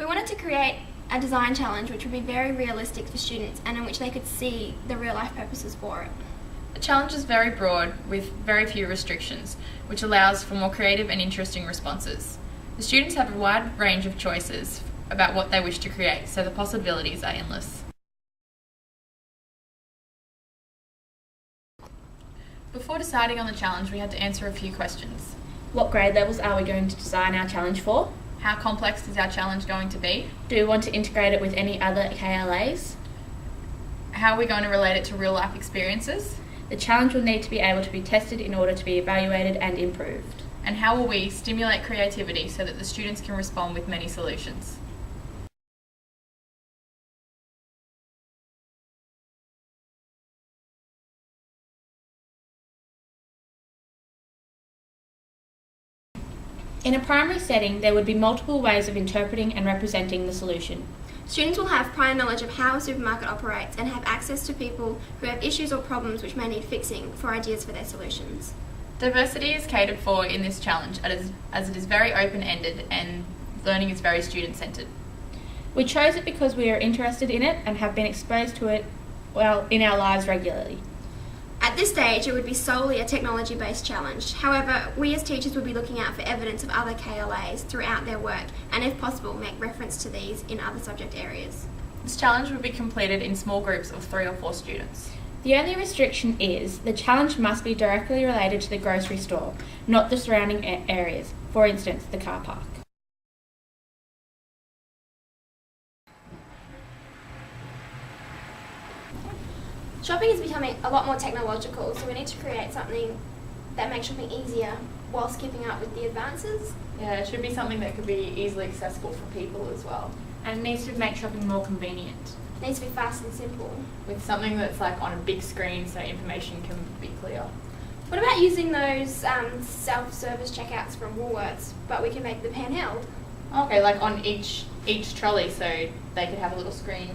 We wanted to create a design challenge which would be very realistic for students and in which they could see the real life purposes for it. The challenge is very broad with very few restrictions, which allows for more creative and interesting responses. The students have a wide range of choices about what they wish to create, so the possibilities are endless. Before deciding on the challenge, we had to answer a few questions. What grade levels are we going to design our challenge for? How complex is our challenge going to be? Do we want to integrate it with any other KLAs? How are we going to relate it to real life experiences? The challenge will need to be able to be tested in order to be evaluated and improved. And how will we stimulate creativity so that the students can respond with many solutions? In a primary setting, there would be multiple ways of interpreting and representing the solution. Students will have prior knowledge of how a supermarket operates and have access to people who have issues or problems which may need fixing for ideas for their solutions. Diversity is catered for in this challenge as it is very open-ended and learning is very student-centred. We chose it because we are interested in it and have been exposed to it in our lives regularly. At this stage, it would be solely a technology-based challenge. However, we as teachers would be looking out for evidence of other KLAs throughout their work and, if possible, make reference to these in other subject areas. This challenge would be completed in small groups of 3 or 4 students. The only restriction is the challenge must be directly related to the grocery store, not the surrounding areas, for instance, the car park. Shopping is becoming a lot more technological, so we need to create something that makes shopping easier whilst keeping up with the advances. Yeah, it should be something that could be easily accessible for people as well. And it needs to make shopping more convenient. It needs to be fast and simple. With something that's like on a big screen so information can be clear. What about using those self-service checkouts from Woolworths, but we can make them handheld? Okay, like on each trolley so they could have a little screen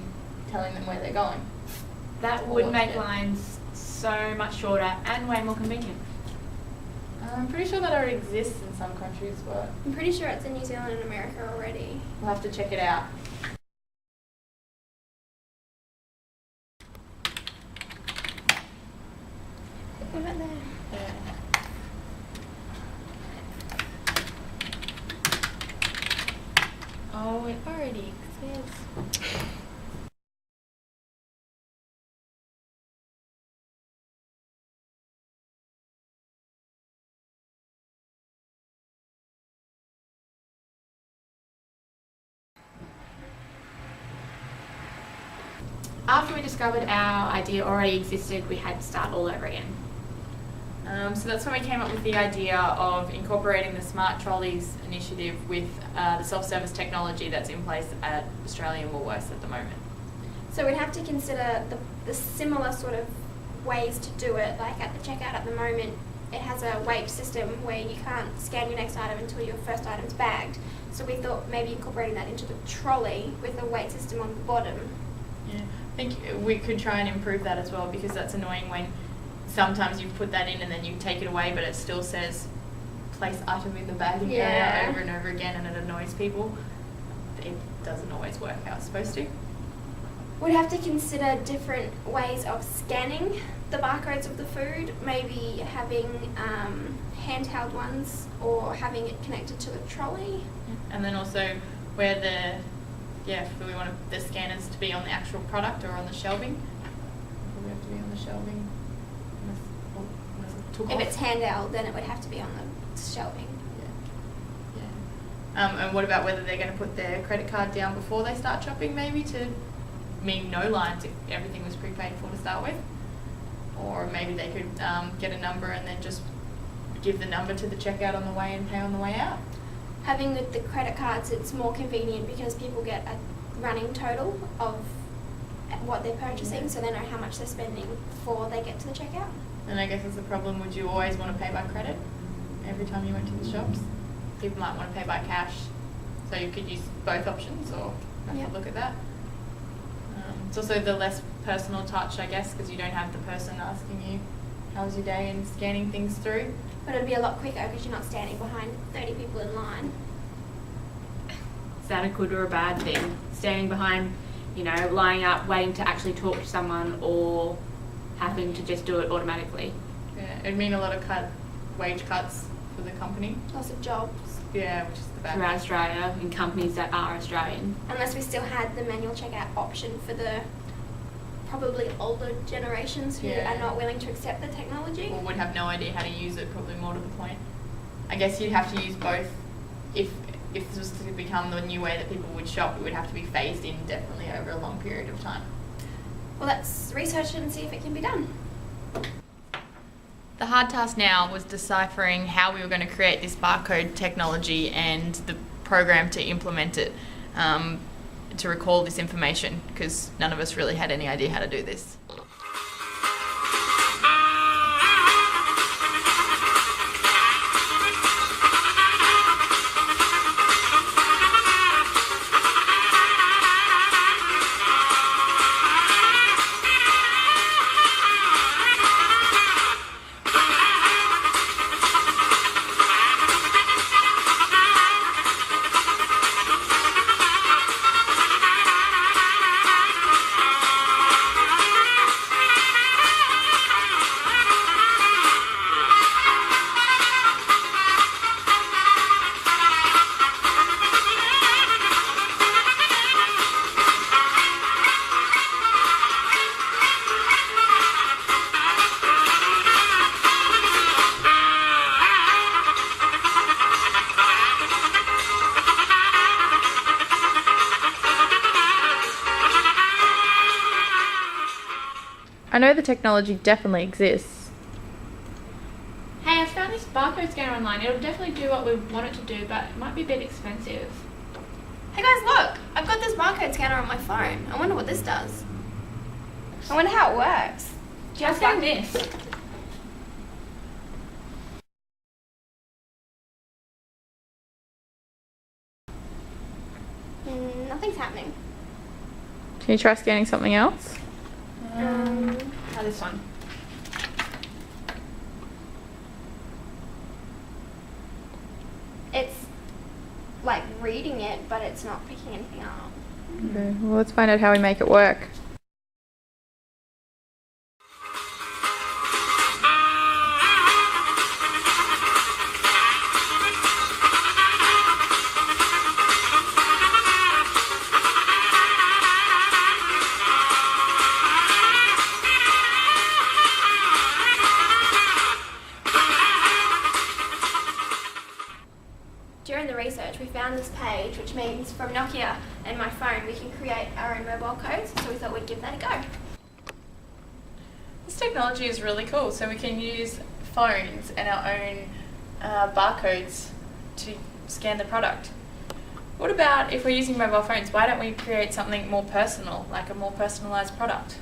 telling them where they're going. That would make lines so much shorter and way more convenient. I'm pretty sure that already exists in some countries, but I'm pretty sure it's in New Zealand and America already. we'll have to check it out. What about there? Oh, it already exists. After we discovered our idea already existed, we had to start all over again. So that's when we came up with the idea of incorporating the Smart Trolleys initiative with the self-service technology that's in place at Australian Woolworths at the moment. So we'd have to consider the similar sort of ways to do it, like at the checkout at the moment. It has a wait system where you can't scan your next item until your first item's bagged. So we thought maybe incorporating that into the trolley with a wait system on the bottom. Yeah, I think we could try and improve that as well, because that's annoying when sometimes you put that in and then you take it away but it still says place item in the bagging area over and over again, and it annoys people. It doesn't always work how it's supposed to. We'd have to consider different ways of scanning the barcodes of the food, maybe having handheld ones or having it connected to the trolley. And then also where do we want the scanners to be on the actual product or on the shelving? Probably have to be on the shelving. Unless it took If off. it's handheld, then it would have to be on the shelving. Yeah. And what about whether they're going to put their credit card down before they start shopping, maybe to mean no lines if everything was prepaid for to start with? Or maybe they could get a number and then just give the number to the checkout on the way and pay on the way out. Having the credit cards, it's more convenient because people get a running total of what they're purchasing, so they know how much they're spending before they get to the checkout. And I guess that's the problem. Would you always want to pay by credit every time you went to the shops? People might want to pay by cash, so you could use both options, or have to look at that. It's also the less personal touch, I guess, because you don't have the person asking you how's your day and scanning things through. But it'd be a lot quicker because you're not standing behind 30 people in line. Is that a good or a bad thing? Standing behind, lining up, waiting to actually talk to someone, or having to just do it automatically? Yeah, it'd mean a lot of wage cuts for the company. Lots of jobs. Yeah, which is the bad Throughout thing. Australia, in companies that are Australian. Unless we still had the manual checkout option for the probably older generations who Yeah. are not willing to accept the technology. Or would have no idea how to use it, probably more to the point. I guess you'd have to use both. If this was to become the new way that people would shop, it would have to be phased in definitely over a long period of time. Well, let's research it and see if it can be done. The hard task now was deciphering how we were going to create this barcode technology and the program to implement it, to recall this information, because none of us really had any idea how to do this. I know the technology definitely exists. Hey, I found this barcode scanner online. It'll definitely do what we want it to do, but it might be a bit expensive. Hey guys, look! I've got this barcode scanner on my phone. I wonder what this does. I wonder how it works. Just like this. Nothing's happening. Can you try scanning something else? Try this one. It's like reading it, but it's not picking anything up. Okay, well, let's find out how we make it work. During the research, we found this page, which means from Nokia and my phone, we can create our own mobile codes, so we thought we'd give that a go. This technology is really cool, so we can use phones and our own barcodes to scan the product. What about if we're using mobile phones, why don't we create something more personal, like a more personalised product?